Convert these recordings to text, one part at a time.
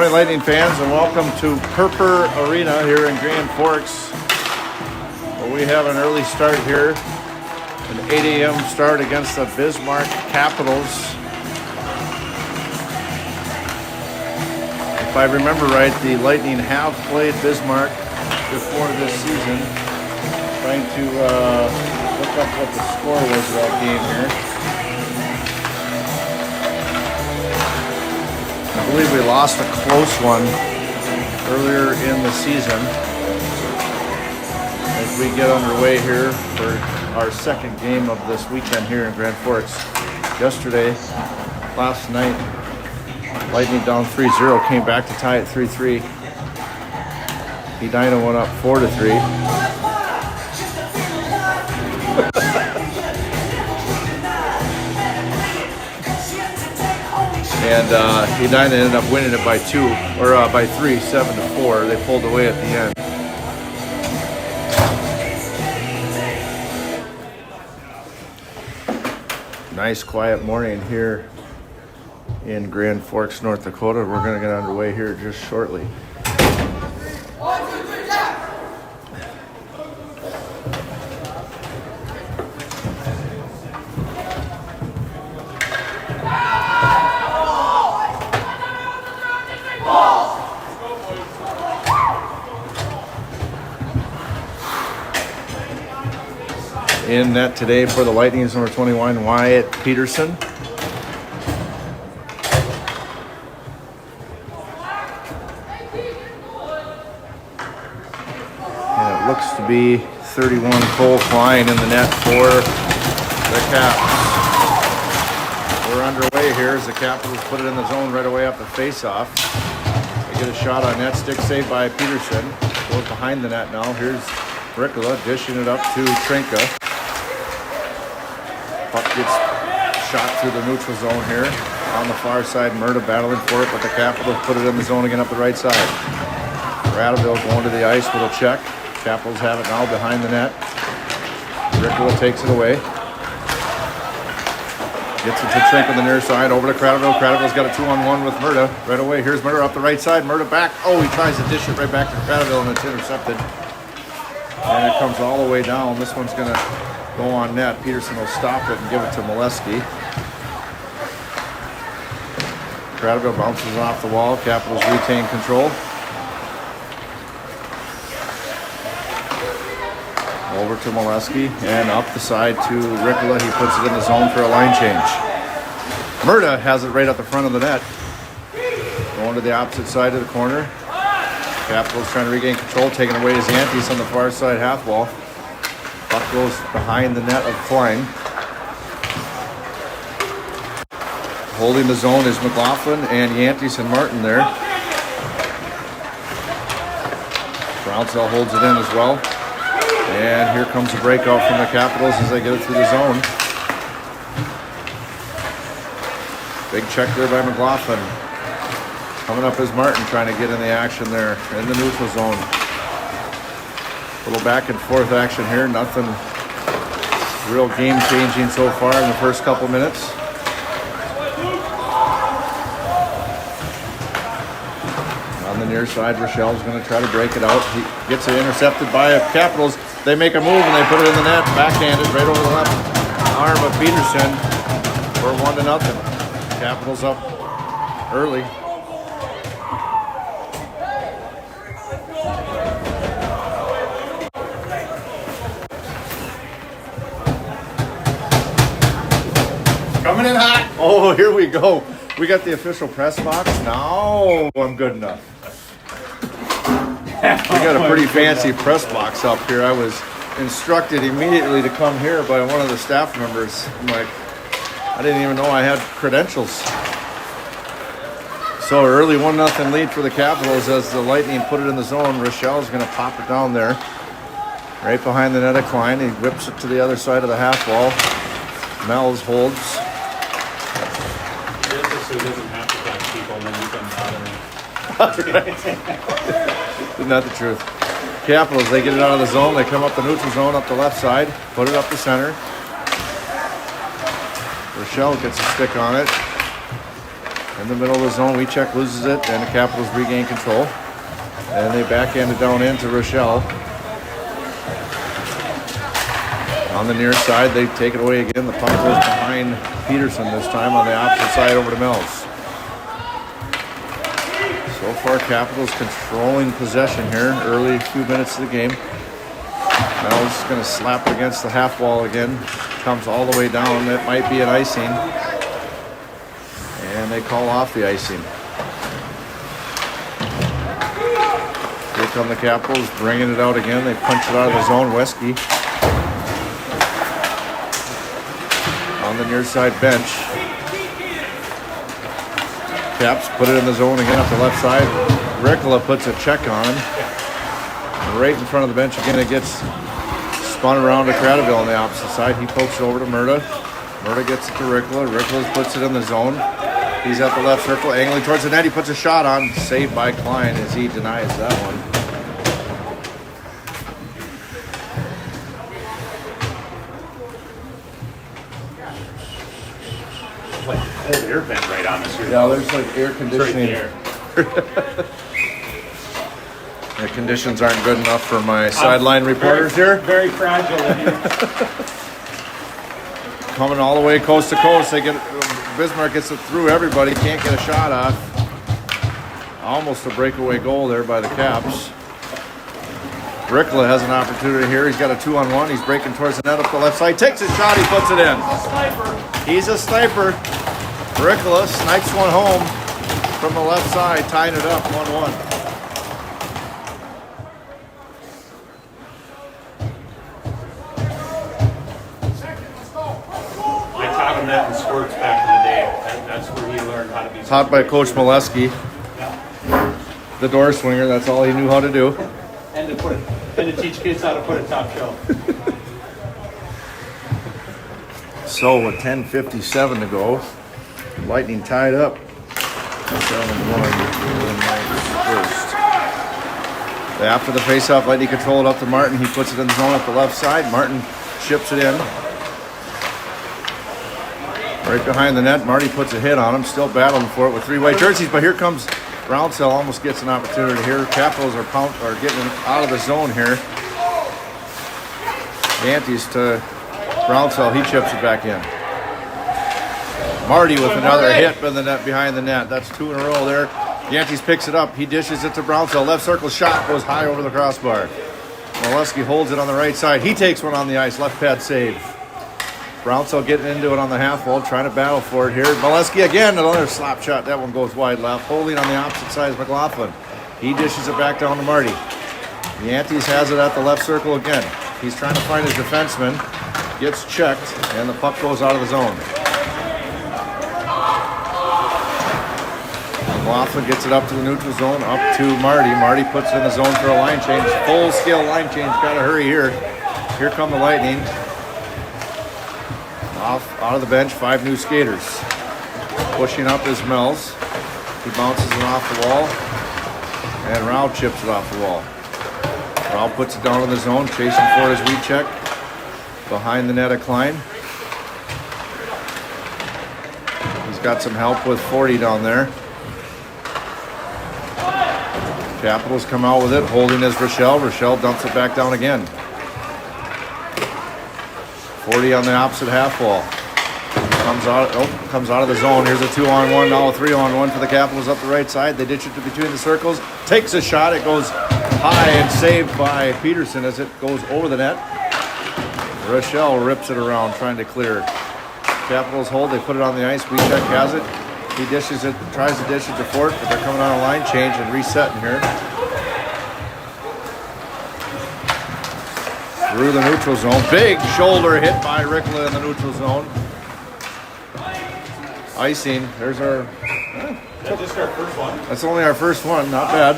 Morning, Lightning fans, and welcome to Purper Arena here in Grand Forks. Well, we have an early start here, an 8 a.m. start against the Bismarck Capitals. If I remember right, the Lightning have played Bismarck before this season. Trying to look up what the score was of that game here. I believe we lost a close one earlier in the season. As we get underway here for our second game of this weekend here in Grand Forks. Yesterday, last night, Lightning down 3-0, came back to tie at 3-3. Edina went up 4-3. And Edina ended up winning it by 3, 7-4. They pulled away at the end. Nice quiet morning here in Grand Forks, North Dakota. We're going to get underway here just shortly. In net today for the Lightning is number 21, Wyatt Peterson. And it looks to be 31, Cole Klein in the net for the Caps. We're underway here as the Capitals put it in the zone right away up the face-off. They get a shot on net, stick saved by Peterson. Goes behind the net now. Here's Ricola dishing it up to Trinka. Puck gets shot through the neutral zone here. On the far side, Murda battling for it, but the Capitals put it in the zone again up the right side. Radoville going to the ice with a check. Capitals have it now behind the net. Ricola takes it away. Gets it to Trink on the near side, over to Cradaville. Cradaville's got a 2-on-1 with Murda. Right away, here's Murda up the right side. Murda back. Oh, he tries to dish it right back to Cradaville, and it's intercepted. And it comes all the way down. This one's going to go on net. Peterson will stop it and give it to Molesky. Cradaville bounces off the wall. Capitals retain control. Over to Molesky and up the side to Ricola. He puts it in the zone for a line change. Murda has it right at the front of the net. Going to the opposite side of the corner. Capitals trying to regain control. Taking away his Yankees on the far side half wall. Puck goes behind the net of Klein. Holding the zone is McLaughlin and Yantis and Martin there. Brownsville holds it in as well. And here comes a breakout from the Capitals as they get it through the zone. Big check there by McLaughlin. Coming up is Martin trying to get in the action there in the neutral zone. A little back and forth action here. Nothing real game changing so far in the first couple minutes. On the near side, Rochelle's going to try to break it out. He gets it intercepted by Capitals. They make a move and they put it in the net, backhanded right over the left arm of Peterson for 1-0. Capitals up early. Coming in hot. Oh, here we go. We got the official press box. Now I'm good enough. We got a pretty fancy press box up here. I was instructed immediately to come here by one of the staff members. I'm like, I didn't even know I had credentials. So early 1-0 lead for the Capitals as the Lightning put it in the zone. Rochelle's going to pop it down there. Right behind the net of Klein. He whips it to the other side of the half wall. Mells holds. So he doesn't have to catch people and then he comes out of Isn't that the truth? Capitals, they get it out of the zone. They come up the neutral zone up the left side. Put it up the center. Rochelle gets a stick on it. In the middle of the zone, we check, loses it, and the Capitals regain control. And they backhand it down into Rochelle. On the near side, they take it away again. The puck goes behind Peterson this time on the opposite side over to Mills. So far, Capitals controlling possession here, early few minutes of the game. Mills is going to slap it against the half wall again. Comes all the way down. It might be an icing. And they call off the icing. Here come the Capitals, bringing it out again. They punch it out of the zone. Wesky on the near side bench. Caps put it in the zone again up the left side. Ricola puts a check on him. Right in front of the bench again, it gets spun around to Cradaville on the opposite side. He pokes it over to Murda. Murda gets it to Ricola. Ricola puts it in the zone. He's at the left circle, angling towards the net. He puts a shot on. Saved by Klein as he denies that one. Like cold air vent right on us here. Yeah, there's like air conditioning. Right there. The conditions aren't good enough for my sideline reporters here. Very fragile in here. Coming all the way coast to coast. They get Bismarck gets it through everybody. Can't get a shot off. Almost a breakaway goal there by the Caps. Ricola has an opportunity here. He's got a 2-on-1. He's breaking towards the net up the left side. Takes his shot. He puts it in. He's a sniper. Ricola snipes one home from the left side, tying it up 1-1. That in sports back in the day. That's where he learned how to be. Taught by Coach Molesky, the door swinger. That's all he knew how to do. And to teach kids how to put a top shelf. So with 10:57 to go, Lightning tied up 7-1 first. After the faceoff, Lightning control it up to Martin. He puts it in the zone up the left side. Martin ships it in. Right behind the net, Marty puts a hit on him, still battling for it with three white jerseys, but here comes Brownsell, almost gets an opportunity here. Capitals are getting out of the zone here. Yankees to Brownsell, he chips it back in. Marty with another hit in the net behind the net. That's two in a row there. Yankees picks it up, he dishes it to Brownsell. Left circle shot goes high over the crossbar. Molesky holds it on the right side. He takes one on the ice, left pad save. Brownsell getting into it on the half wall, trying to battle for it here. Molesky again, another slap shot. That one goes wide left. Holding on the opposite side is McLaughlin. He dishes it back down to Marty. Yantes has it at the left circle again. He's trying to find his defenseman. Gets checked, and the puck goes out of the zone. McLaughlin gets it up to the neutral zone, up to Marty. Marty puts it in the zone for a line change. Full-scale line change. Got to hurry here. Here come the Lightning. Out of the bench, 5 new skaters. Pushing up is Mills. He bounces it off the wall. And Rao chips it off the wall. Rao puts it down in the zone, chasing for his read check. Behind the net of Klein. He's got some help with 40 down there. Capitals come out with it, holding is Rochelle. Rochelle dumps it back down again. 40 on the opposite half wall. Comes out of the zone. Here's a 2-on-1, now a 3-on-1 for the Capitals up the right side. They ditch it to between the circles. Takes a shot. It goes high and saved by Peterson as it goes over the net. Rochelle rips it around, trying to clear. Capitals hold. They put it on the ice. Wiechek has it. He dishes it, tries to dish it to Fort, but they're coming on a line change and resetting here. Through the neutral zone. Big shoulder hit by Ricola in the neutral zone. Icing. There's our... That's just our first one. That's only our first one. Not bad.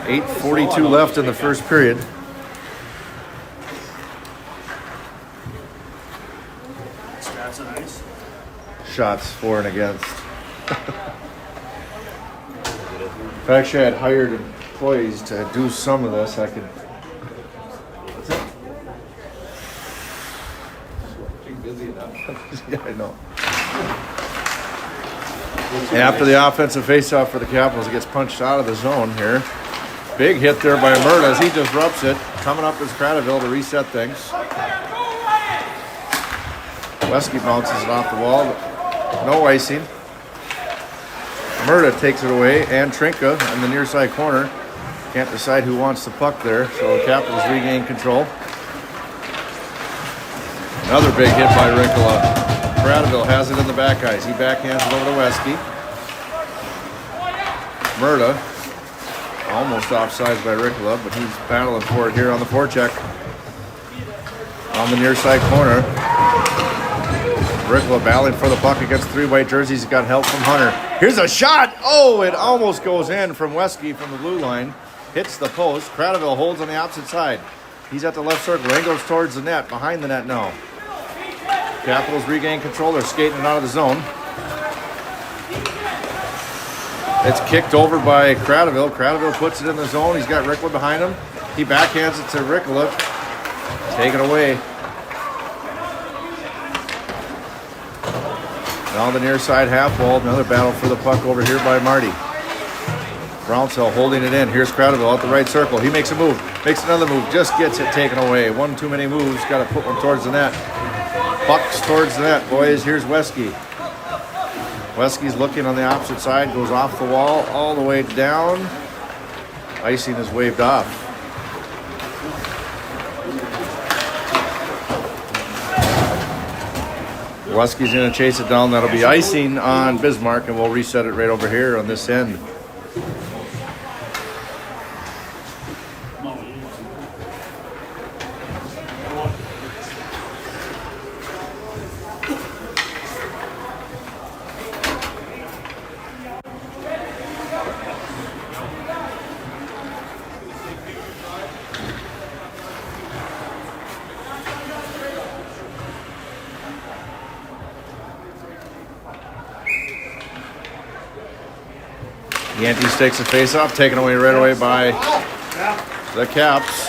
8:42 left in the first period. Stats and ice. Shots for and against. If I actually had hired employees to do some of this, I could... Busy enough. Yeah, I know. After the offensive faceoff for the Capitals, it gets punched out of the zone here. Big hit there by Murda as he disrupts it. Coming up is Cradaville to reset things. Wesky bounces it off the wall. No icing. Murda takes it away, and Trinka in the near side corner. Can't decide who wants the puck there, so the Capitals regain control. Another big hit by Ricola. Cradaville has it in the back ice. He backhands it over to Wesky. Murda, almost offsides by Ricola, but he's battling for it here on the forecheck. On the near side corner. Ricola battling for the puck against three white jerseys. He's got help from Hunter. Here's a shot. Oh, it almost goes in from Wesky from the blue line. Hits the post. Cradaville holds on the opposite side. He's at the left circle. And goes towards the net. Behind the net now. Capitals regain control. They're skating it out of the zone. It's kicked over by Cradaville. Cradaville puts it in the zone. He's got Ricola behind him. He backhands it to Ricola. Take it away. Now the near side half wall. Another battle for the puck over here by Marty. Brownsell holding it in. Here's Cradaville out the right circle. He makes a move. Makes another move. Just gets it taken away. One too many moves. Got to put one towards the net. Pucks towards the net, boys. Here's Wesky. Wesky's looking on the opposite side. Goes off the wall all the way down. Icing is waved off. Wesky's going to chase it down. That'll be icing on Bismarck, and we'll reset it right over here on this end. Yankees takes a face-off, taken away right away by the Caps.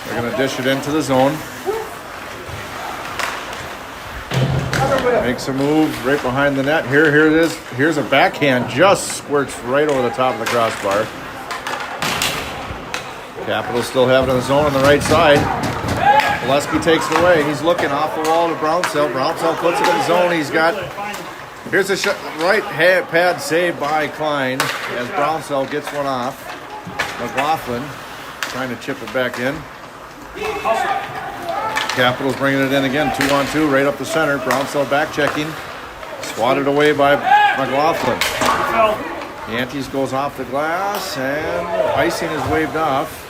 They're going to dish it into the zone. Makes a move right behind the net. Here it is. Here's a backhand. Just squirts right over the top of the crossbar. Capitals still have it in the zone on the right side. Lesky takes it away. He's looking off the wall to Brownsell. Brownsell puts it in the zone. He's got... Here's a right pad save by Klein as Brownsell gets one off. McLaughlin trying to chip it back in. Capitals bringing it in again, 2-on-2, right up the center. Brownsell back checking. Swatted away by McLaughlin. Yankees goes off the glass and icing is waved off.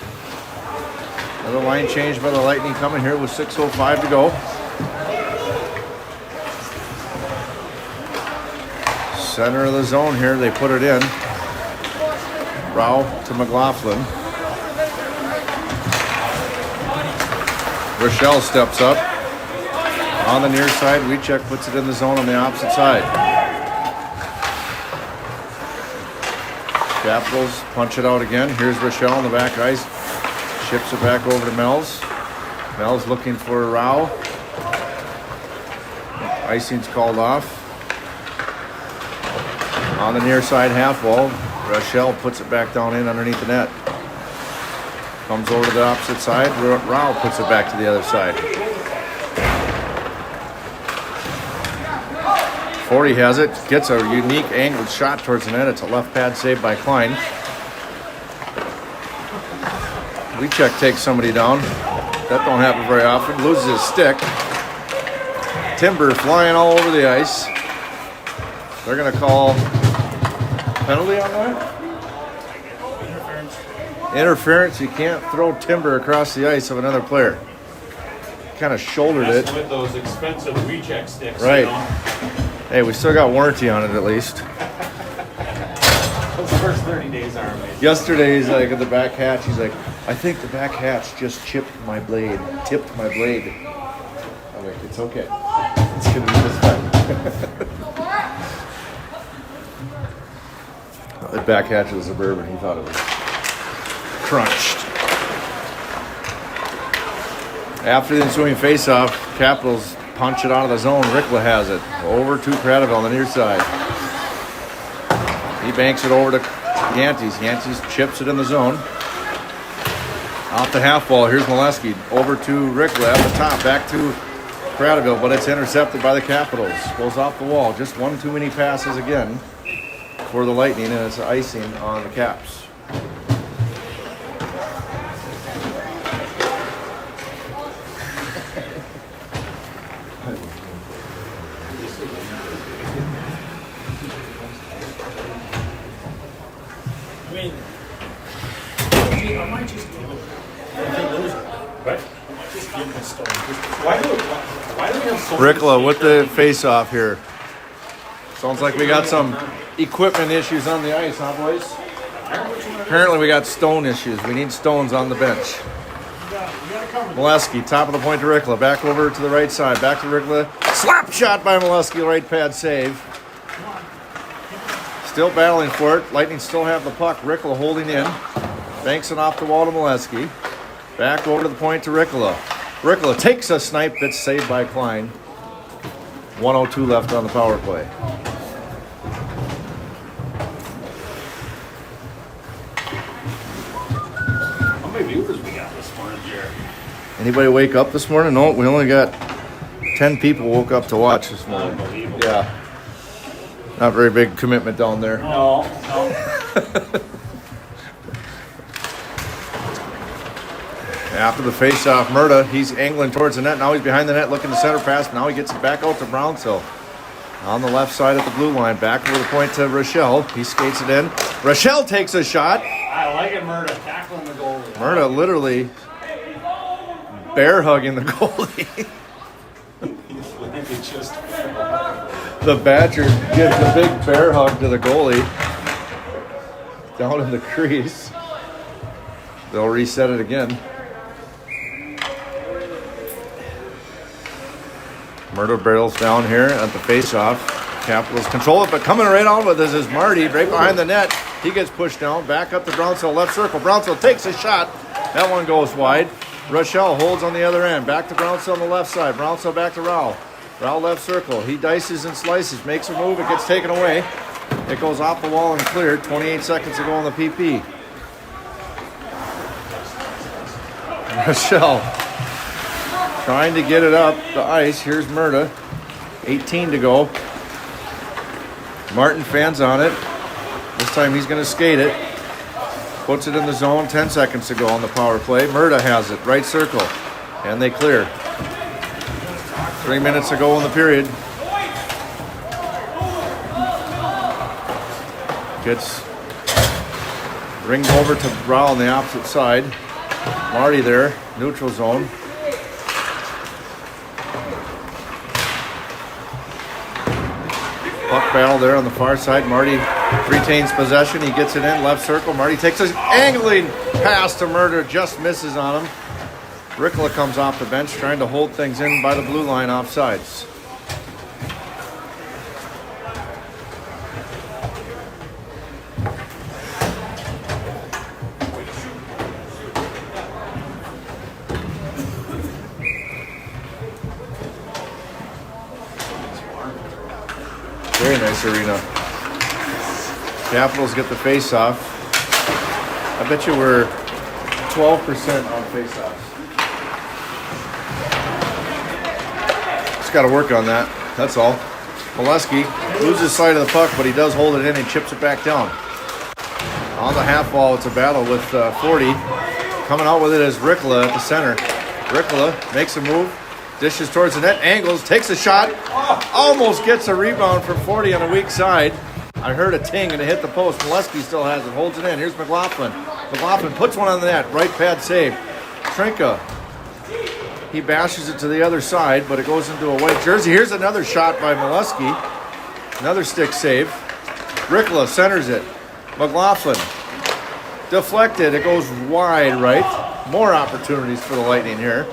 Another line change by the Lightning coming here with 6:05 to go. Center of the zone here, they put it in. Rao to McLaughlin. Rochelle steps up. On the near side, Wiechek puts it in the zone on the opposite side. Capitals punch it out again. Here's Rochelle on the back ice. Ships it back over to Mel's. Mel's looking for Rao. Icing's called off. On the near side half wall, Rochelle puts it back down in underneath the net. Comes over to the opposite side. Rao puts it back to the other side. 40 has it. Gets a unique angled shot towards the net. It's a left pad save by Klein. Wiechek takes somebody down. That don't happen very often. Loses his stick. Timber flying all over the ice. They're going to call penalty on that? Interference. You can't throw timber across the ice of another player. Kind of shouldered it. With those expensive Wiechek sticks. Right. You know? Hey, we still got warranty on it at least. Those first 30 days are amazing. Yesterday, he's like at the back hatch. He's like, I think the back hatch just chipped my blade. Tipped my blade. I'm like, it's okay. It's going to be just fine. The back hatch of the Suburban, he thought it was crunched. After the ensuing faceoff, Capitals punch it out of the zone. Rickla has it. Over to Cradaville on the near side. He banks it over to Yantes. Yantes chips it in the zone. Off the half wall. Here's Molesky. Over to Rickla at the top. Back to Prattville, but it's intercepted by the Capitals. Goes off the wall. Just one too many passes again for the Lightning, and it's icing on the Caps. I mean, I might just give it. If it loses, Right? I might just give it a stone. Why do we have so Rickla with the face-off here. Sounds like we got some equipment issues on the ice, huh, boys? Apparently we got stone issues. We need stones on the bench. You gotta cover. Molesky, top of the point to Rickla. Back over to the right side. Back to Rickla. Slap shot by Molesky. Right pad save. Still battling for it. Lightning still have the puck. Rickla holding in. Banks it off the wall to Molesky. Back over to the point to Rickla. Rickla takes a snipe that's saved by Klein. 1:02 left on the power play. How many viewers we got this morning, Jared? Anybody wake up this morning? No, we only got 10 people woke up to watch this morning. Unbelievable. Yeah. Not very big commitment down there. No. After the face-off, Murda, he's angling towards the net. Now he's behind the net looking to center pass. Now he gets it back out to Brownsville. On the left side at the blue line. Back over the point to Rochelle. He skates it in. Rochelle takes a shot. I like it, Murda tackling the goalie. Murda literally bear hugging the goalie. It's just The Badger gives a big bear hug to the goalie. Down in the crease. They'll reset it again. Murda barrels down here at the face-off. Capitals control it, but coming right on with this is Marty, right behind the net. He gets pushed down, back up to Brownsville, left circle. Brownsville takes a shot. That one goes wide. Rochelle holds on the other end. Back to Brownsville on the left side. Brownsville back to Rowell. Rowell left circle. He dices and slices, makes a move. It gets taken away. It goes off the wall and cleared. 28 seconds to go on the PP. Rochelle trying to get it up the ice. Here's Murda. 18 to go. Martin fans on it. This time he's going to skate it. Puts it in the zone. 10 seconds to go on the power play. Murda has it. Right circle. And they clear. 3 minutes to go in the period. Gets ringed over to Rowell on the opposite side. Marty there. Neutral zone. Puck battle there on the far side. Marty retains possession. He gets it in. Left circle. Marty takes an angling pass to Murda. Just misses on him. Rickla comes off the bench trying to hold things in by the blue line offsides. Very nice arena. Capitals get the face-off. I bet you we're 12% on face-offs. Just got to work on that. That's all. Molesky loses sight of the puck, but he does hold it in and chips it back down. On the half wall, it's a battle with 40. Coming out with it is Rickla at the center. Rickla makes a move. Dishes towards the net, angles, takes a shot, almost gets a rebound from 40 on the weak side. I heard a ting and it hit the post. Molesky still has it, holds it in. Here's McLaughlin. McLaughlin puts one on the net, right pad save. Trinka, he bashes it to the other side, but it goes into a white jersey. Here's another shot by Molesky. Another stick save. Rickla centers it. McLaughlin, deflected, it goes wide right. More opportunities for the Lightning here.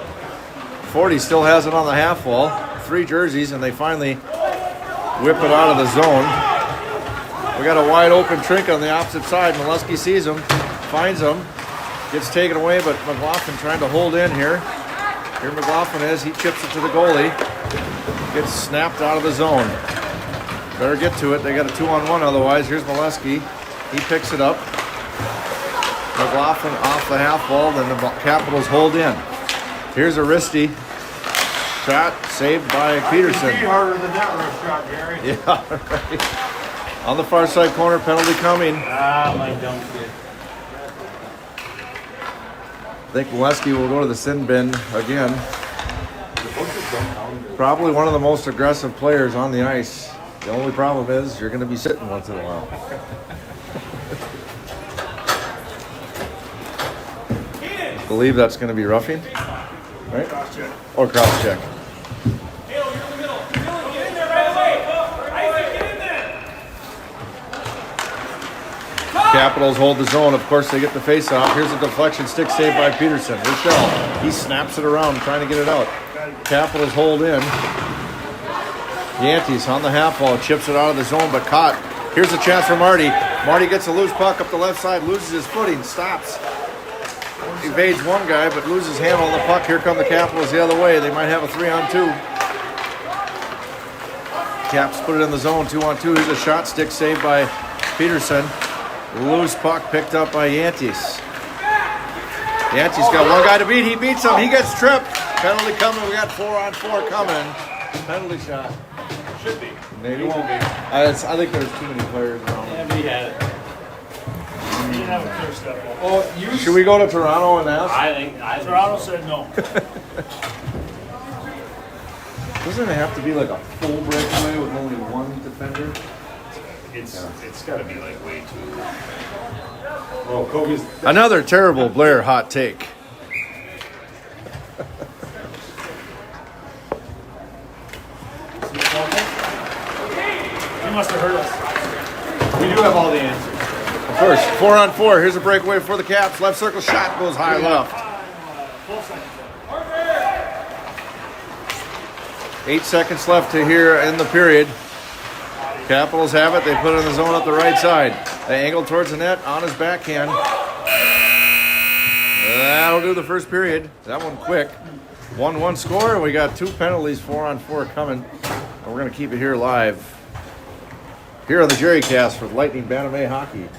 40 still has it on the half wall. 3 jerseys, and they finally whip it out of the zone. We got a wide open Trinka on the opposite side. Molesky sees him, finds him, gets taken away, but McLaughlin trying to hold in here. Here McLaughlin is. He chips it to the goalie. Gets snapped out of the zone. Better get to it. They got a 2-on-1 otherwise. Here's Molesky. He picks it up. McLaughlin off the half ball. Then the Capitals hold in. Here's Aristi. Shot saved by Peterson. Be harder than that rough shot, Gary. Yeah, right. On the far side corner, penalty coming. My dumb kid. I think Molesky will go to the sin bin again. Probably one of the most aggressive players on the ice. The only problem is you're going to be sitting once in a while. Believe that's going to be roughing, right? Or cross check. Capitals hold the zone. Of course, they get the face-off. Here's a deflection stick saved by Peterson. Rochelle, he snaps it around, trying to get it out. Capitals hold in. Yantes on the half wall, chips it out of the zone, but caught. Here's a chance for Marty. Marty gets a loose puck up the left side, loses his footing, stops. Evades one guy, but loses handle on the puck. Here come the Capitals the other way. They might have a 3-on-2. Caps put it in the zone, 2-on-2. Here's a shot stick saved by Peterson. Loose puck picked up by Yantes. Yantes got one guy to beat. He beats him. He gets tripped. Penalty coming. We got 4-on-4 coming. Penalty shot. Should be. Maybe. It won't be. I think there's too many players around. Yeah, we had it. He didn't have a clear step. Should we go to Toronto and ask? I think Toronto said no. Doesn't it have to be like a full breakaway with only one defender? It's got to be like way too. Oh, Kobe's. Another terrible Blair hot take. He must have heard us. We do have all the answers. Of course, 4-on-4. Here's a breakaway for the Caps. Left circle shot goes high left. 8 seconds left to here in the period. Capitals have it. They put it in the zone up the right side. They angle towards the net on his backhand. That'll do the first period. That one quick. 1-1 score. We got 2 penalties, 4-on-4 coming. And we're going to keep it here live. Here on the Jerry Cast for Lightning Bantam Hockey.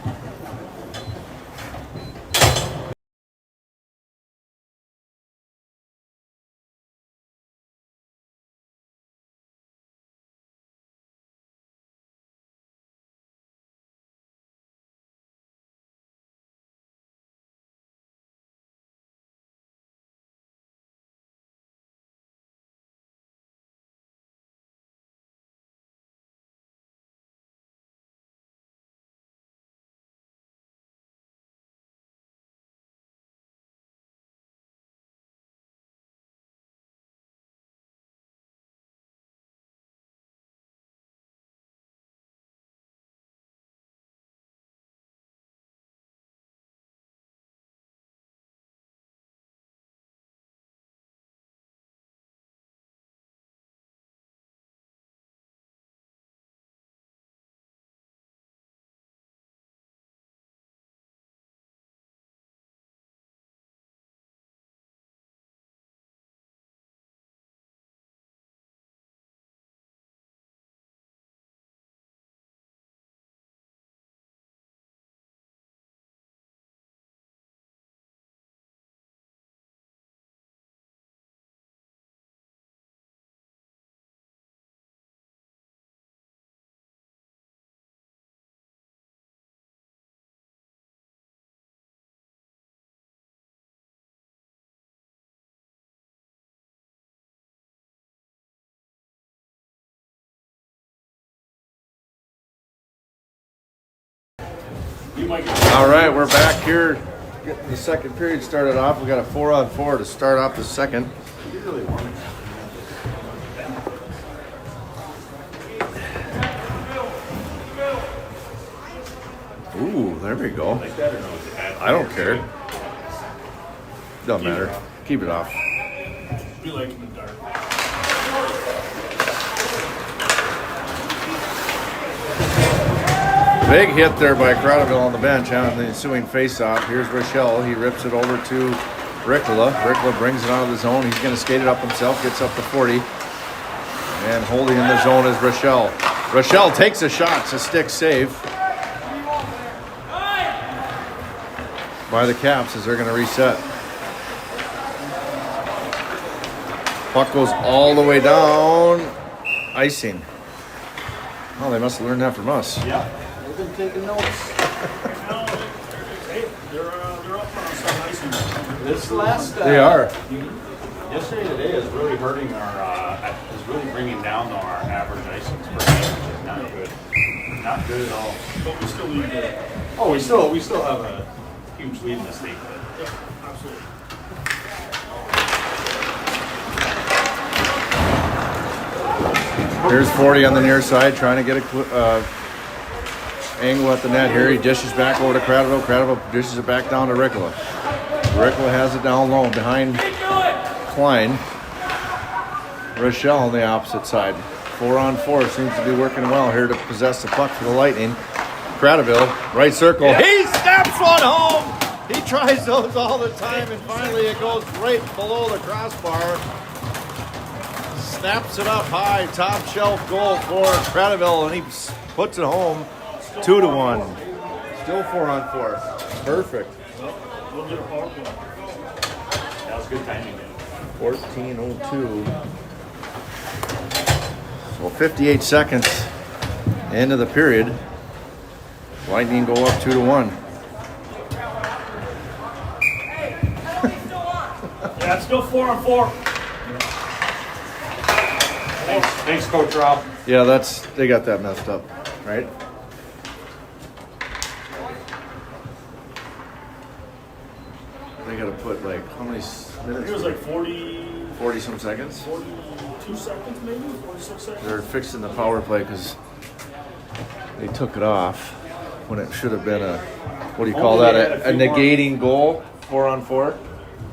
All right, we're back here getting the second period started off. We got a 4-on-4 to start off the second. Ooh, there we go. I don't care. Doesn't matter. Keep it off. We like him in dark. Big hit there by Crowderville on the bench on the ensuing face-off. Here's Rochelle. He rips it over to Rickla. Rickla brings it out of the zone. He's going to skate it up himself. Gets up to 40. And holding in the zone is Rochelle. Rochelle takes a shot. It's a stick save by the Caps as they're going to reset. Puck goes all the way down. Icing. Oh, they must have learned that from us. Yeah, they've been taking notes. Hey, they're up on some icing. This last They are. yesterday today is really hurting our is really bringing down our average icings per game, which is not good. Not good at all. But we still lead the. Oh, we still have a huge lead in the state. But Yeah, absolutely. Here's 40 on the near side, trying to get a angle at the net here. He dishes back over to Cradaville. Cradaville dishes it back down to Ricola. Ricola has it down low behind Klein. Rochelle on the opposite side. 4-on-4 seems to be working well here to possess the puck for the Lightning. Cradaville, right circle. Yeah. He snaps one home! He tries those all the time, and finally it goes right below the crossbar. Snaps it up high, top shelf goal for Cradaville, and he puts it home 2-1. Still 4-on-4. Perfect. We'll get a power play. that was good timing. 14:02. So 58 seconds into the period. Lightning go up 2-1. Yeah, it's still 4-on-4. Thanks, Coach Rob. Yeah, they got that messed up, right? They got to put like how many I think minutes? it was like 40 some seconds. 42 seconds, maybe 46 seconds. They're fixing the power play because they took it off when it should have been a, what do you call Only that? they had A a few more- negating goal, 4-on-4.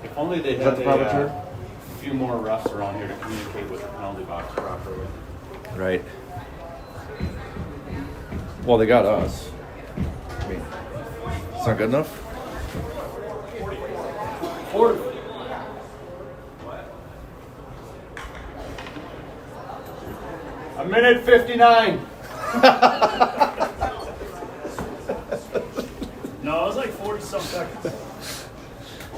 If only they that had the proper term? a few more refs around here to communicate with the penalty box properly. Right. Well, they got us. I mean, it's not good enough. 40. A minute 59. No, it was like 40-some seconds.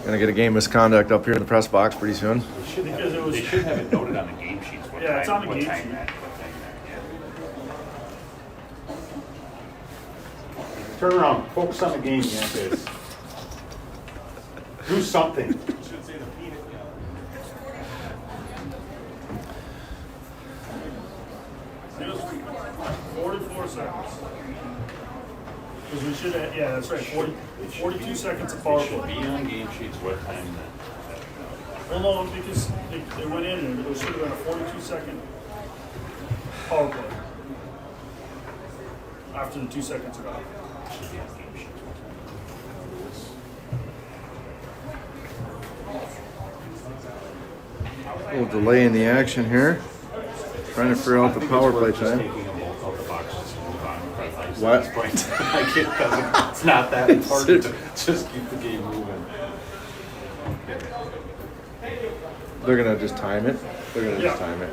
Gonna get a game misconduct up here in the press box pretty soon. Because it was. They should have it noted on the game sheets. What Yeah, time, it's on the what game time sheet. that, what time that, yeah. Turn around. Focus on the game, Yankees. Do something. It was 44 seconds. Because we should have, yeah, that's right, 42 seconds of power It should play. be on game sheets what time that. Well, no, because they went in and it should have been a 42-second power play. After the 2 seconds are off. Should be on game sheets. A little delay in the action here. Trying to figure out the power play Just time. taking them both out the box just to move on with our lives What? at this point. Like it doesn't, it's not that important to just keep the game moving. They're gonna just time it. They're gonna just Yeah. time it.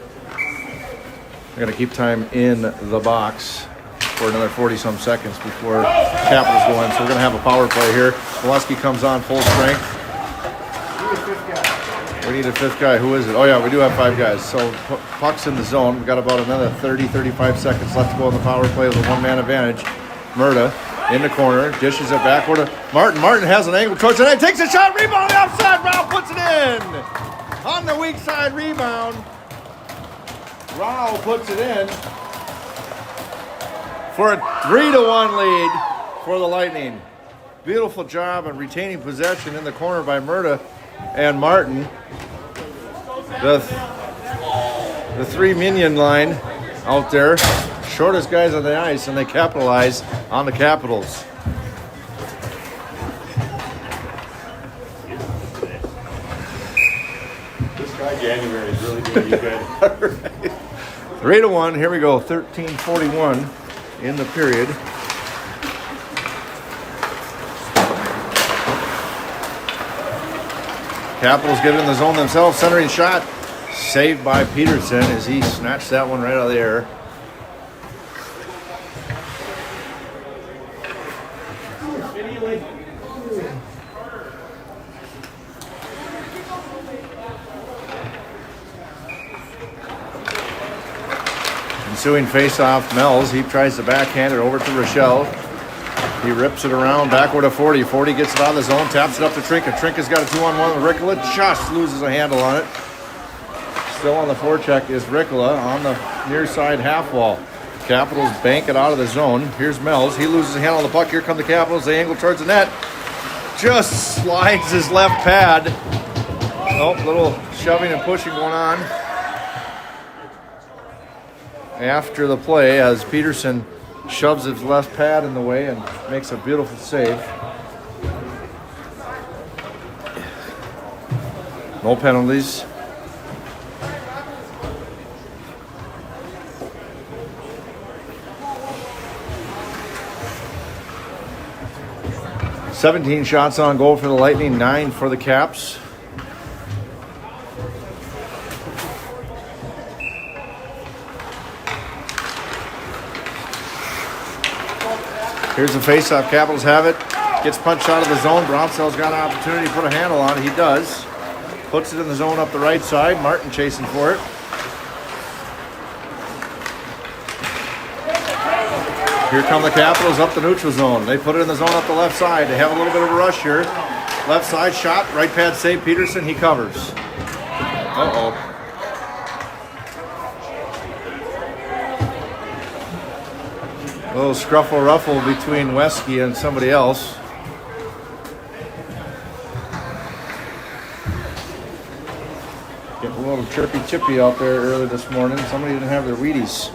They're gonna keep time in the box for another 40-some seconds before Capitals go in. So we're gonna have a power play here. Molesky comes on full strength. We need a fifth guy. Who is it? Oh yeah, we do have 5 guys. So puck's in the zone. We got about another 30-35 seconds left to go in the power play with a 1-man advantage. Murda in the corner, dishes it backward to Martin. Martin has an angle towards the net, takes a shot, rebound on the outside. Rao puts it in. On the weak side rebound. Rao puts it in for a 3-1 lead for the Lightning. Beautiful job on retaining possession in the corner by Murda and Martin. The 3 minion line out there, shortest guys on the ice, and they capitalize on the Capitals. This guy January is really doing you good. 3-1, here we go, 13:41 in the period. Capitals get in the zone themselves, centering shot, saved by Peterson as he snatched that one right out of the air. Ensuing face-off, Mells. He tries to backhand it over to Rochelle. He rips it around, backward to 40. 40 gets it out of the zone, taps it up to Trinka. Trinka's got a 2-on-1 with Ricola. Just loses a handle on it. Still on the forecheck is Ricola on the near side half wall. Capitals bank it out of the zone. Here's Mells. He loses a handle on the puck. Here come the Capitals. They angle towards the net. Just slides his left pad. Oh, little shoving and pushing going on after the play as Peterson shoves his left pad in the way and makes a beautiful save. No penalties. "17 shots on goal for the Lightning, 9 for the Caps." Here's the face-off. Capitals have it. Gets punched out of the zone. Brownsell's got an opportunity to put a handle on it. He does. Puts it in the zone up the right side. Martin chasing for it. Here come the Capitals up the neutral zone. They put it in the zone up the left side. They have a little bit of a rush here. Left side shot. Right pad save. Peterson. He covers. Uh-oh. A little scruffle ruffle between Wesky and somebody else. Getting a little chirpy chippy out there early this morning. Somebody didn't have their Wheaties.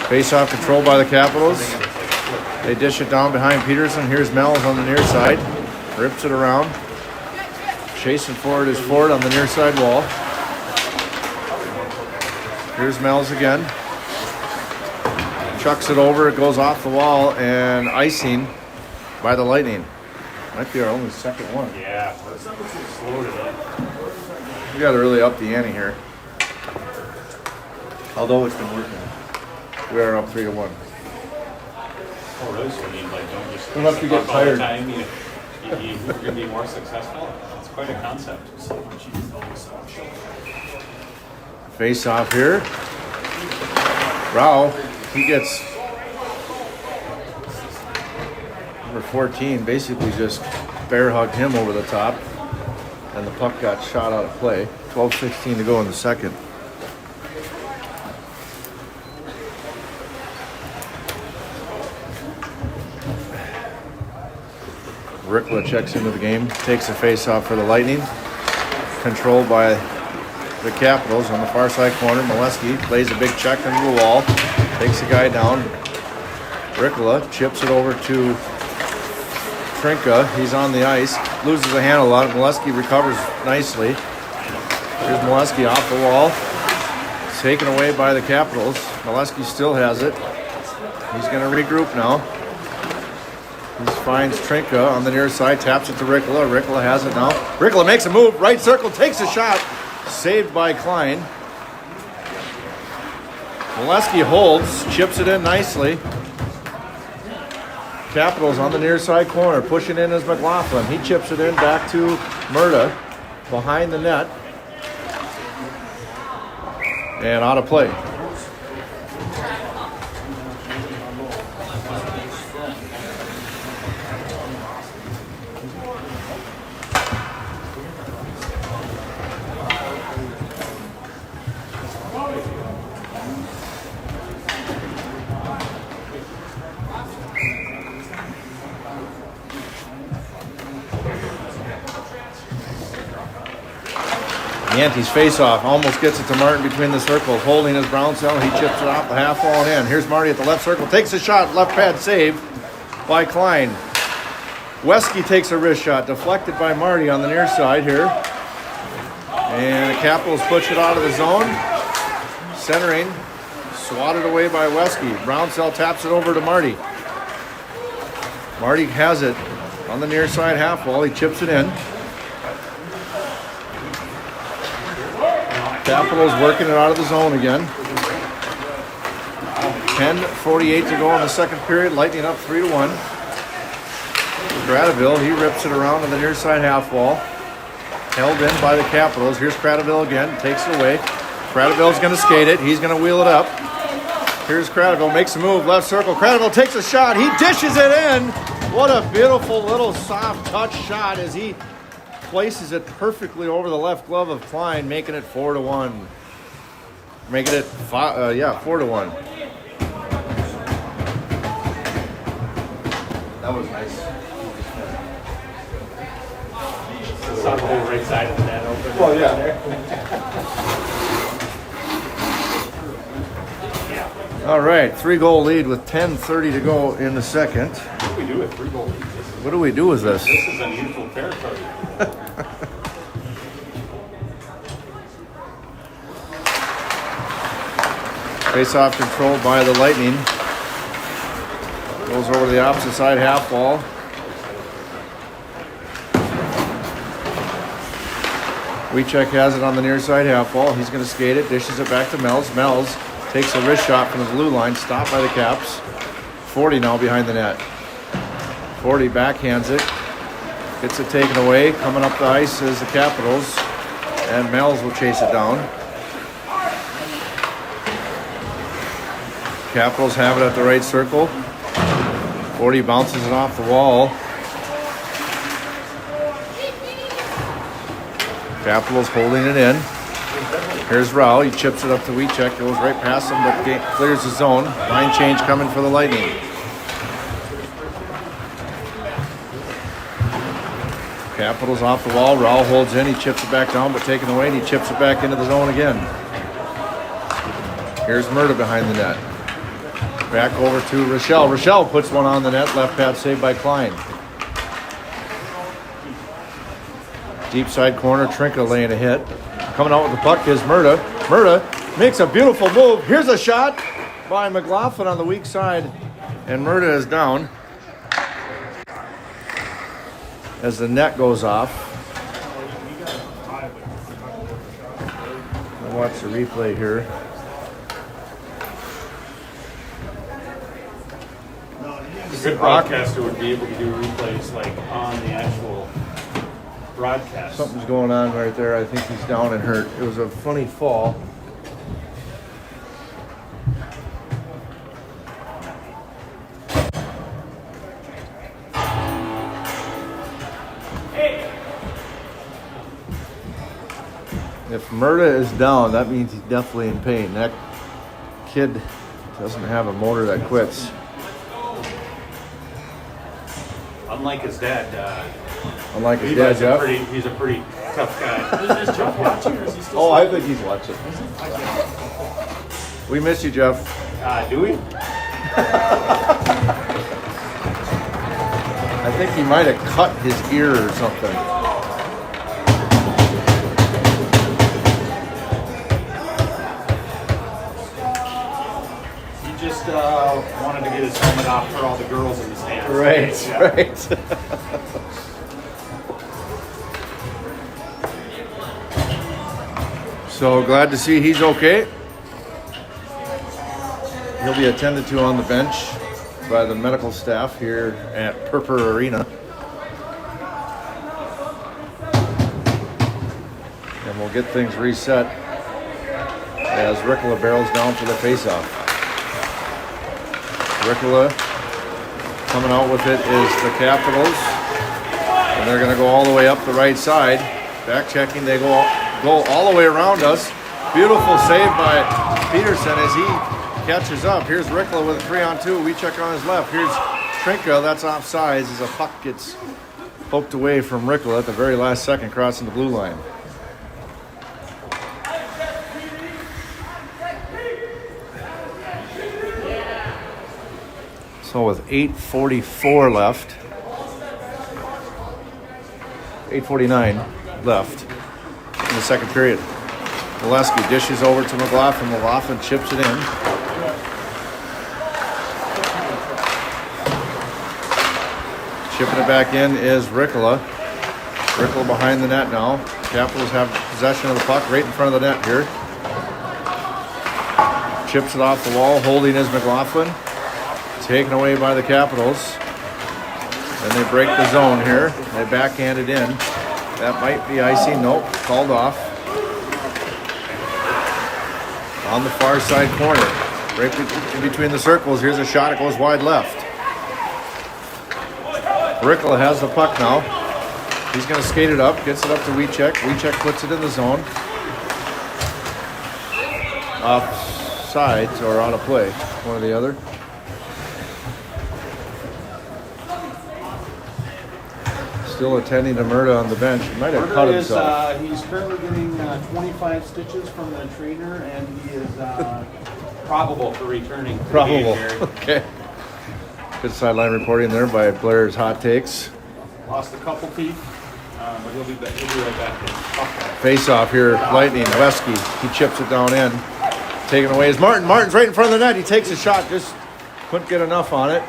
Face-off controlled by the Capitals. They dish it down behind Peterson. Here's Mells on the near side. Rips it around. Chasing for it is Ford on the near side wall. Here's Mells again. Chucks it over. It goes off the wall and icing by the Lightning. Might be our only second one. Yeah, slowed it up. We got to really up the ante here. Although it's been working. We are up 3-1. Oh, really? So you don't just Unless we get all the tired. time, you're going to be more successful. It's quite a concept. Face off here. Rao, he gets number 14, basically just bear hugged him over the top, and the puck got shot out of play. 12:16 to go in the second. Ricola checks into the game, takes a face-off for the Lightning. Controlled by the Capitals on the far side corner. Molesky plays a big check into the wall, takes the guy down. Ricola chips it over to Trinka. He's on the ice, loses a handle on it. Molesky recovers nicely. Here's Molesky off the wall. Taken away by the Capitals. Molesky still has it. He's going to regroup now. He finds Trinka on the near side, taps it to Ricola. Ricola has it now. Ricola makes a move, right circle, takes a shot. Saved by Klein. Molesky holds, chips it in nicely. Capitals on the near side corner, pushing in is McLaughlin. He chips it in back to Murda, behind the net. And out of play. Yankees face-off, almost gets it to Martin between the circles, holding his Brownsell. He chips it off the half wall and in. Here's Marty at the left circle, takes a shot, left pad save by Klein. Wesky takes a wrist shot, deflected by Marty on the near side here. And the Capitals push it out of the zone. Centering, swatted away by Wesky. Brownsell taps it over to Marty. Marty has it on the near side half wall. He chips it in. Capitals working it out of the zone again. 10:48 to go in the second period. Lightning up 3-1. Gradeville, he rips it around on the near side half wall. Held in by the Capitals. Here's Gradeville again. Takes it away. Gradeville's going to skate it. He's going to wheel it up. Here's Gradeville. Makes a move. Left circle. Gradeville takes a shot. He dishes it in. What a beautiful little soft touch shot as he places it perfectly over the left glove of Klein, making it 4-1. Making it 4-1. That was nice. Saw the whole right side of the net open. Well, yeah. All right, 3-goal lead with 10:30 to go in the second. What do we do with 3-goal leads? What do we do with this? This is unusual territory. Face-off controlled by the Lightning. Goes over the opposite side half wall. Wiechek has it on the near side half wall. He's going to skate it, dishes it back to Melz. Melz takes a wrist shot from the blue line, stopped by the Caps. 40 now behind the net. 40 backhands it, gets it taken away. Coming up the ice is the Capitals, and Melz will chase it down. Capitals have it at the right circle. 40 bounces it off the wall. Capitals holding it in. Here's Rao. He chips it up to Wiechek. Goes right past him, but clears the zone. Line change coming for the Lightning. Capitals off the wall. Rao holds in. He chips it back down, but taken away, and he chips it back into the zone again. Here's Murda behind the net. Back over to Rochelle. Rochelle puts one on the net. Left pad saved by Klein. Deep side corner. Trinka laying a hit. Coming out with the puck is Murda. Murda makes a beautiful move. Here's a shot by McLaughlin on the weak side. And Murda is down as the net goes off. I'll watch the replay here. A good broadcaster would be able to do replays like on the actual broadcast. Something's going on right there. I think he's down and hurt. It was a funny fall. If Murda is down, that means he's definitely in pain. That kid doesn't have a motor that quits. Unlike his dad, Unlike his Levi's dad, Jeff. he's a pretty tough guy. Is Jeff watching or is he still Oh, I think he's watching. We miss you, Jeff. Do we? I think he might have cut his ear or something. He just wanted to get his helmet off for all the girls in the stands. Right, Yeah. right. So glad to see he's okay. He'll be attended to on the bench by the medical staff here at Purpur Arena. And we'll get things reset as Ricola barrels down for the faceoff. Ricola coming out with it is the Capitals. And they're going to go all the way up the right side. Back checking, they go all the way around us. Beautiful save by Peterson as he catches up. Here's Ricola with a 3-on-2. We check on his left. Here's Trinka. That's offsides as a puck gets poked away from Ricola at the very last second, crossing the blue line. So with 8:44 left, 8:49 left in the second period. Molesky dishes over to McLaughlin. McLaughlin chips it in. Chipping it back in is Ricola. Ricola behind the net now. Capitals have possession of the puck right in front of the net here. Chips it off the wall. Holding is McLaughlin. Taken away by the Capitals. Then they break the zone here. They backhand it in. That might be icing. Nope. Called off. On the far side corner. Right in between the circles. Here's a shot. It goes wide left. Ricola has the puck now. He's going to skate it up. Gets it up to Wiechek. Wiechek puts it in the zone. Offside or on a play. One or the other. Still attending to Murda on the bench. He might have cut himself. He's currently getting 25 stitches from the trainer, and he is probable for returning. Probable. Okay. Good sideline reporting there by Blair's Hot Takes. Lost a couple teeth, but he'll be right back in. Face off here, Lightning, Wesky. He chips it down in. Taken away is Martin. Martin's right in front of the net. He takes a shot, just couldn't get enough on it.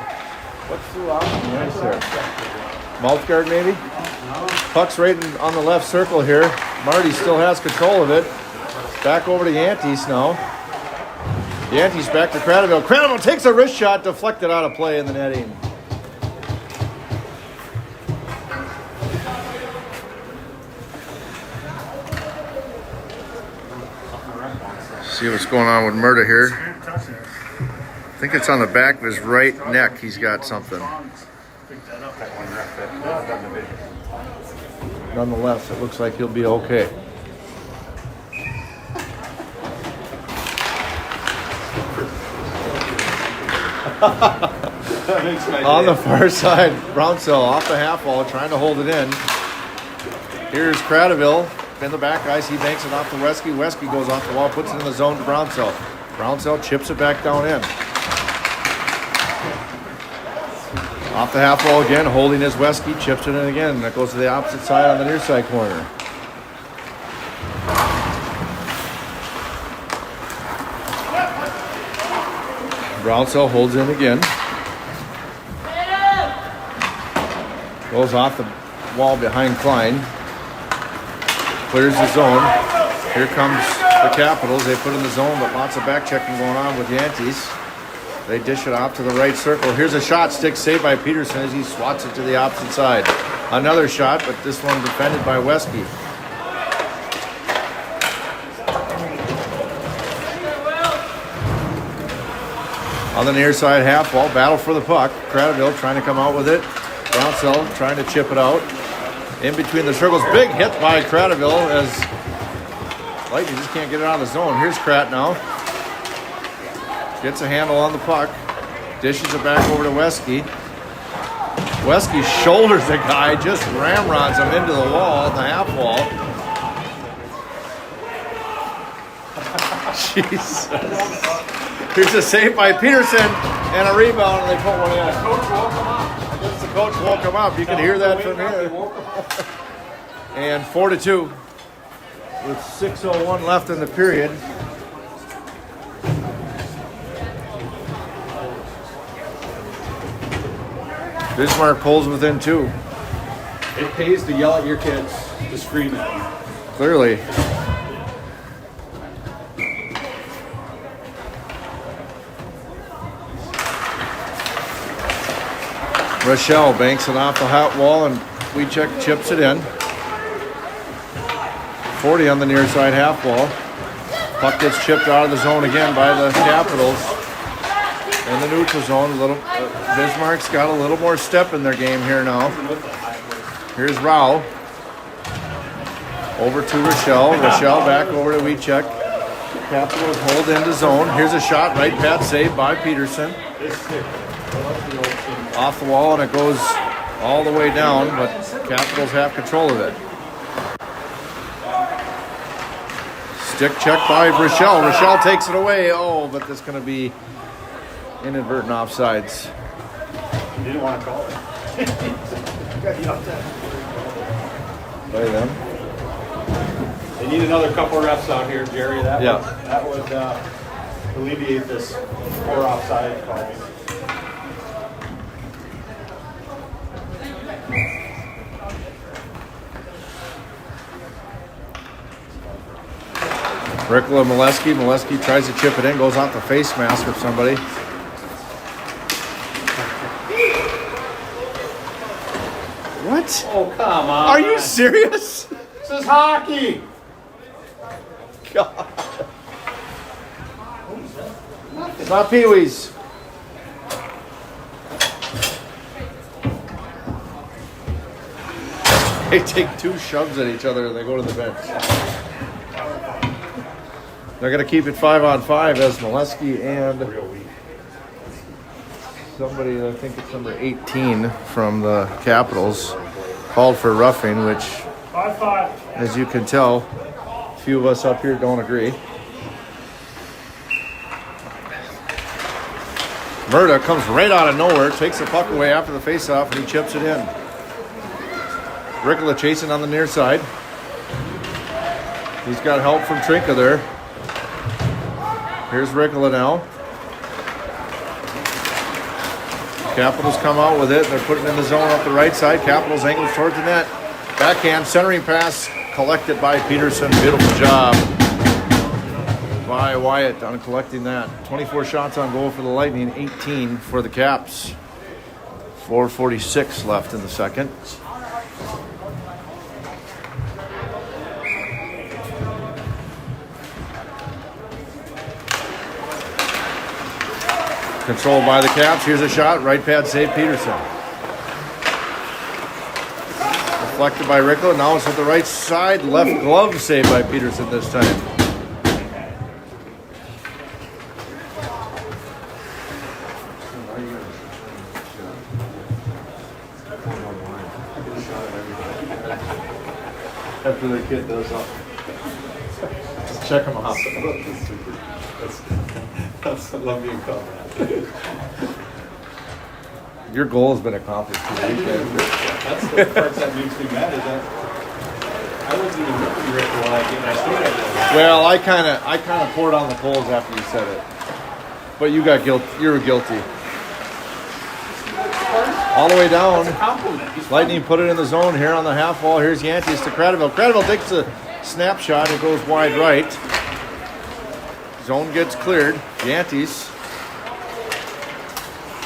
What's through off? Nice there. Mouth guard maybe? Puck's right on the left circle here. Marty still has control of it. Back over to Yantes now. Yantes back to Cradaville. Cradaville takes a wrist shot, deflected out of play in the netting. See what's going on with Murda here. I think it's on the back of his right neck. He's got something. Nonetheless, it looks like he'll be okay. On the far side, Brownsell off the half wall, trying to hold it in. Here's Cradaville in the back ice. He banks it off to Wesky. Wesky goes off the wall, puts it in the zone to Brownsell. Brownsell chips it back down in. Off the half wall again, holding his Wesky, chips it in again. That goes to the opposite side on the near side corner. Brownsell holds in again. Goes off the wall behind Klein. Clears the zone. Here comes the Capitals. They put in the zone, but lots of back checking going on with Yantes. They dish it off to the right circle. Here's a shot. Stick saved by Peterson as he swats it to the opposite side. Another shot, but this one defended by Wesky. On the near side half wall, battle for the puck. Cradaville trying to come out with it. Brownsell trying to chip it out. In between the circles, big hit by Cradaville as Lightning just can't get it out of the zone. Here's Crat now. Gets a handle on the puck. Dishes it back over to Wesky. Wesky shoulders the guy, just ramrods him into the wall, the half wall. Jesus. Here's a save by Peterson and a rebound, and they put one in. Coach woke him up. I guess the coach woke him up. You can hear that from here. And 4-2 with 6:01 left in the period. Bismarck pulls within 2. It pays to yell at your kids, to scream at them. Clearly. Rochelle banks it off the hot wall and Wiechek chips it in. 40 on the near side half wall. Puck gets chipped out of the zone again by the Capitals. In the neutral zone, Bismarck's got a little more step in their game here now. Here's Rao. Over to Rochelle. Rochelle back over to Wiechek. Capitals hold into zone. Here's a shot, right pad saved by Peterson. Off the wall, and it goes all the way down, but Capitals have control of it. Stick check by Rochelle. Rochelle takes it away. Oh, but there's going to be inadvertent offsides. You didn't want to call it. By them. They need another couple refs out here, Jerry. That would alleviate this poor offside calls. Rickla, Molesky. Molesky tries to chip it in, goes off the face mask of somebody. What? Oh, come on. Are you serious? This is hockey. God. It's not Pee-wee's. They take 2 shoves at each other and they go to the bench. They're going to keep it 5-on-5 as Molesky and somebody, I think it's number 18 from the Capitals, called for roughing, which, 5-5. as you can tell, a few of us up here don't agree. Murda comes right out of nowhere, takes the puck away after the faceoff, and he chips it in. Rickla chasing on the near side. He's got help from Trinka there. Here's Rickla now. Capitals come out with it. They're putting it in the zone up the right side. Capitals angles towards the net. Backhand centering pass collected by Peterson. Beautiful job by Wyatt on collecting that. 24 shots on goal for the Lightning, 18 for the Caps. 4:46 left in the second. Controlled by the Caps. Here's a shot. Right pad save, Peterson. Deflected by Rickla. Now it's at the right side. Left glove save by Peterson this time. After the kid does up. Just check them out. I love being called that. Your goal has been accomplished. That's the part that makes me mad is that I wasn't even looking at Rick while I stayed at it. Well, I kind of poured on the coals after you said it, but you got guilty. You were guilty. All the way down. It's a compliment. He's Lightning put it in the zone here on the half wall. Here's Yantis to Cradaville. Cradaville takes a snapshot. It goes wide right. Zone gets cleared. Yantis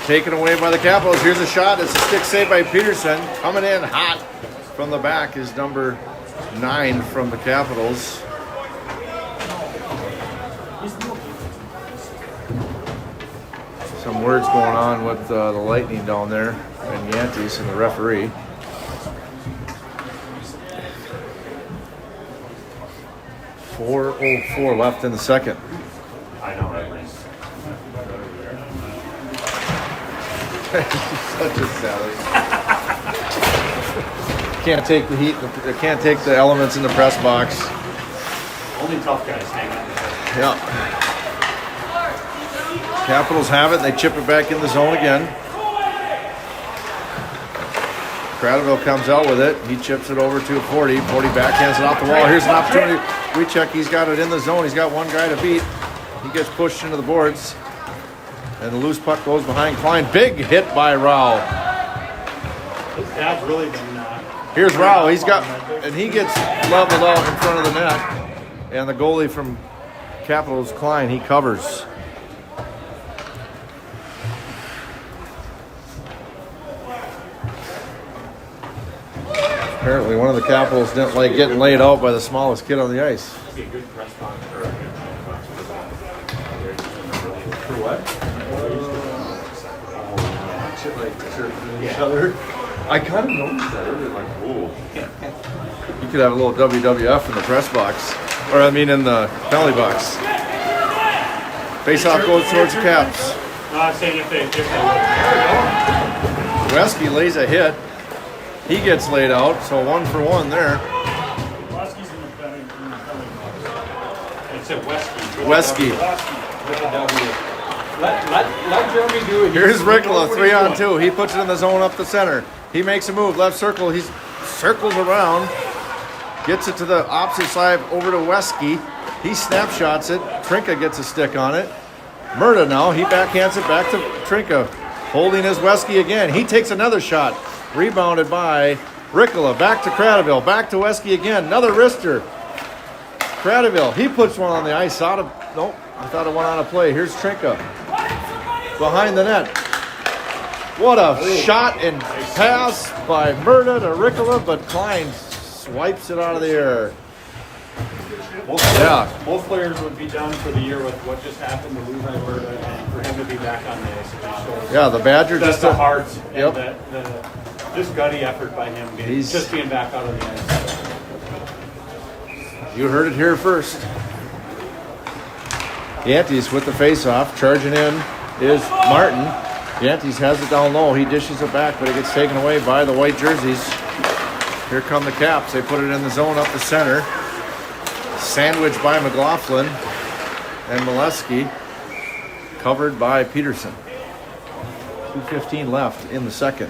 taken away by the Capitals. Here's a shot. It's a stick save by Peterson. Coming in hot from the back is number 9 from the Capitals. Some words going on with the Lightning down there and Yantis and the referee. .404 left in the second. I know, right? Such a savage. Can't take the heat. Can't take the elements in the press box. Only tough guys hang on. Yeah. Capitals have it. They chip it back in the zone again. Cradaville comes out with it. He chips it over to 40. 40 backhands it off the wall. Here's an opportunity. We check. He's got it in the zone. He's got one guy to beat. He gets pushed into the boards. And the loose puck goes behind Klein. Big hit by Rao. His dad's really been. Here's Rao. He gets leveled out in front of the net. And the goalie from Capitals, Klein, he covers. Apparently one of the Capitals didn't like getting laid out by the smallest kid on the ice. Be a good press box or a good for what? Each other. I kind of noticed that. It was like, whoa. You could have a little WWF in the press box. Or, I mean, in the penalty box. Face-off goes towards the Caps. No, I'm saying if they Wesky lays a hit. He gets laid out, so 1 for 1 there. Lasky's in the penalty box. It's a Wesky. Wesky. With a W. Let Jeremy do it. Here's Rickla, 3-on-2. He puts it in the zone up the center. He makes a move, left circle. He circles around, gets it to the opposite side over to Wesky. He snapshots it. Trinka gets a stick on it. Murda now, he backhands it back to Trinka, holding his Wesky again. He takes another shot, rebounded by Rickla. Back to Cradaville, back to Wesky again. Another wrister. Cradaville, he puts one on the ice out of, nope, I thought it went on a play. Here's Trinka. Behind the net. What a shot and pass by Murda to Ricola, but Klein swipes it out of the air. Both players would be done for the year with what just happened to Levi Murda, and for him to be back on the ice. Yeah, the Badger just the heart and yep. this gutty effort by him being back out on the ice. You heard it here first. Yantes with the face-off, charging in is Martin. Yantes has it down low. He dishes it back, but it gets taken away by the white jerseys. Here come the Caps. They put it in the zone up the center. Sandwiched by McLaughlin and Molesky. Covered by Peterson. 2:15 left in the second.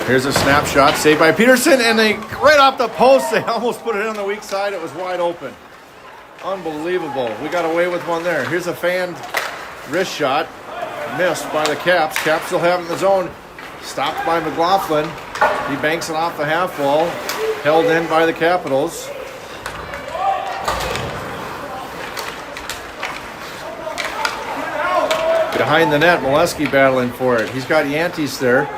Here's a snapshot, saved by Peterson, and they right off the post, they almost put it on the weak side. It was wide open. Unbelievable. We got away with one there. Here's a fanned wrist shot, missed by the Caps. Caps still have it in the zone. Stopped by McLaughlin. He banks it off the half wall, held in by the Capitals. Behind the net, Molesky battling for it. He's got Yantes there.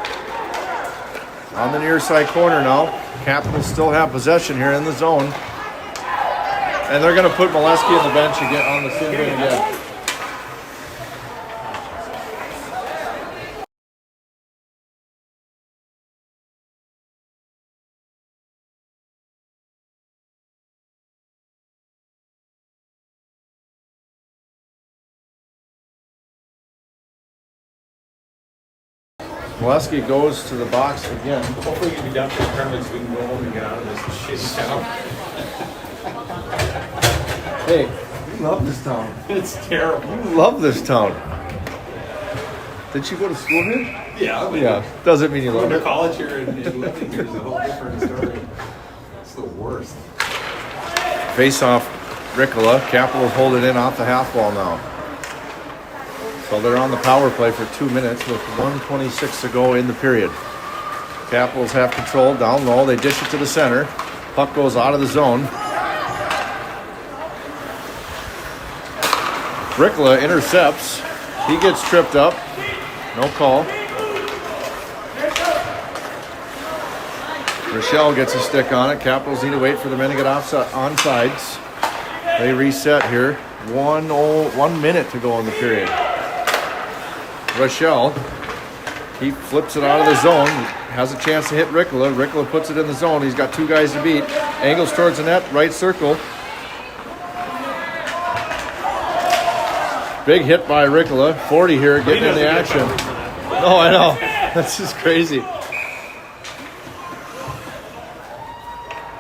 On the near side corner now. Capitals still have possession here in the zone. And they're going to put Molesky on the bench again on the sin bin again. Molesky goes to the box again. Hopefully you'll be done for the tournament so we can go home and get out of this shitty town. Hey, you love this town. It's terrible. You love this town. Did you go to school here? Yeah. Yeah. Doesn't mean you love Going to it. college here and living here is a whole different story. It's the worst. Face off Ricola. Capitals hold it in off the half wall now. So they're on the power play for 2 minutes with 1:26 to go in the period. Capitals have control down low. They dish it to the center. Puck goes out of the zone. Ricola intercepts. He gets tripped up. No call. Rochelle gets a stick on it. Capitals need to wait for the men to get onsides. They reset here. 1 minute to go in the period. Rochelle, he flips it out of the zone, has a chance to hit Ricola. Ricola puts it in the zone. He's got two guys to beat. Angles towards the net, right circle. Big hit by Ricola. 40 here, getting in the action. No, I know. That's just crazy.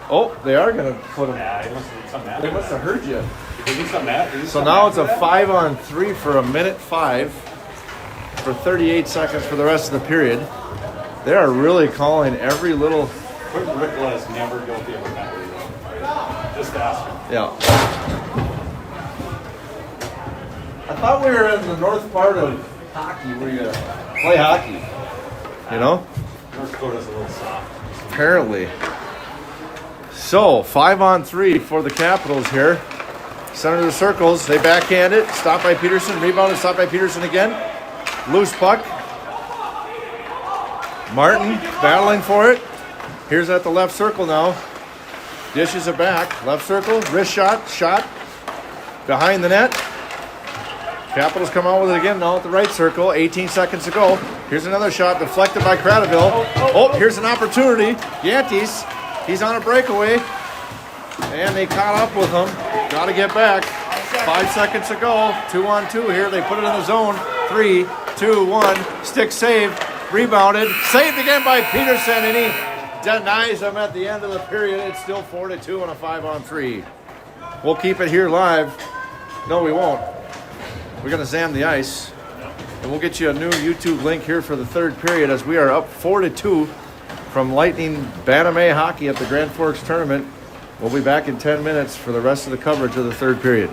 Oh, they are going to put him. Yeah, he must have done something. They must have heard you. Did he do something? So now it's a 5-on-3 for 1:05 for 38 seconds for the rest of the period. They are really calling every little. Quentin Ricola is never guilty of a penalty, though. Just ask him. Yeah. I thought we were in the north part of hockey where you play hockey. You know? North Dakota's a little soft. Apparently. So, 5-on-3 for the Capitals here. Center of the circles. They backhand it. Stopped by Peterson. Rebounded. Stopped by Peterson again. Loose puck. Martin battling for it. Here's at the left circle now. Dishes it back. Left circle. Wrist shot. Shot. Behind the net. Capitals come out with it again now at the right circle. 18 seconds to go. Here's another shot deflected by Cradaville. Oh, here's an opportunity. Yantes. He's on a breakaway. And they caught up with him. Got to get back. 5 seconds to go. 2-on-2 here. They put it in the zone. 3, 2, 1. Stick saved. Rebounded. Saved again by Peterson. And he denies him at the end of the period. It's still 4-2 on a 5-on-3. We'll keep it here live. No, we won't. We're going to zam the ice. And we'll get you a new YouTube link here for the third period as we are up 4-2 from Lightning Bantam hockey at the Grand Forks tournament. We'll be back in 10 minutes for the rest of the coverage of the third period.